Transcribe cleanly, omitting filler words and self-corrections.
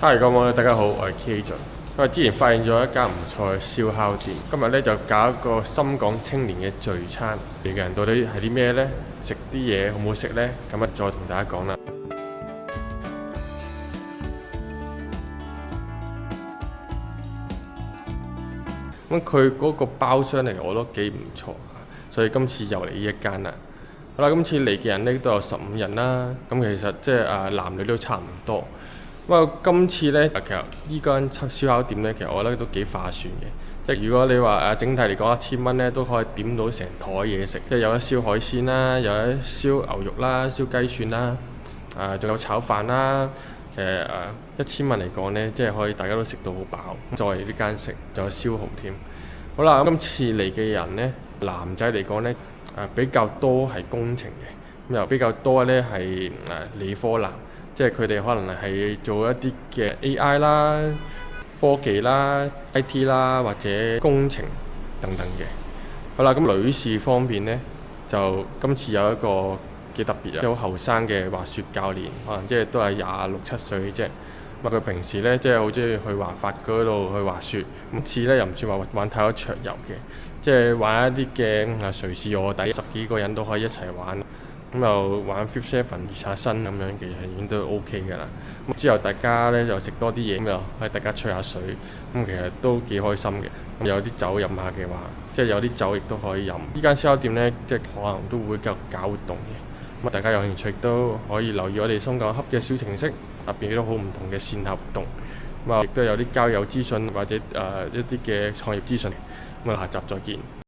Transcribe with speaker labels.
Speaker 1: Hi，各位大家好，我係 K 俊。因為之前發現咗一間唔錯嘅燒烤店，今日咧就搞一個深港青年嘅聚餐。嚟嘅人到底係啲咩呢？食啲嘢好唔好食呢？咁啊，再同大家講啦。咁佢嗰個包廂嚟我都幾唔錯，所以今次又嚟呢一間啦。好啦，今次嚟嘅人咧都有15人啦。咁其實即係男女都差唔多。不過今次呢，其實呢間燒烤店呢，其實我覺得都幾划算嘅。即係如果你話整體嚟講1000蚊呢，都可以點到成枱嘢食，即係有一燒海鮮啦，有一燒牛肉啦，燒雞串啦，仲有炒飯啦。其實1000蚊嚟講呢，即係可以大家都食到好飽。再嚟呢間食，仲有燒蠔添。好啦，今次嚟嘅人呢，男仔嚟講呢，比較多係工程嘅，咁又比較多呢係理科男。即係佢哋可能係做一啲嘅 AI 啦、科技啦、IT 啦或者工程等等嘅。好啦，咁女士方面呢，就今次有一個幾特別啊，好後生嘅滑雪教練，可能即係都係26、7歲啫。咁佢平時呢，即係好中意去華發嗰度去滑雪，咁次呢又唔算話玩太多桌遊嘅，即係玩一啲嘅誰是臥底，10幾個人都可以一齊玩。咁又玩 Fifth Seven 熱下身咁樣，其實已經都 OK 㗎啦。咁之後大家咧就食多啲嘢，咁又可以大家吹下水，咁其實都幾開心嘅。咁有啲酒飲下嘅話，即係有啲酒亦都可以飲。呢間燒烤店咧，即係可能都會繼續搞活動嘅。咁大家有興趣都可以留意我哋鬆狗噏嘅小程式，入邊都好唔同嘅線下活動。咁亦都有啲交友資訊或者一啲嘅創業資訊。咁下集再見。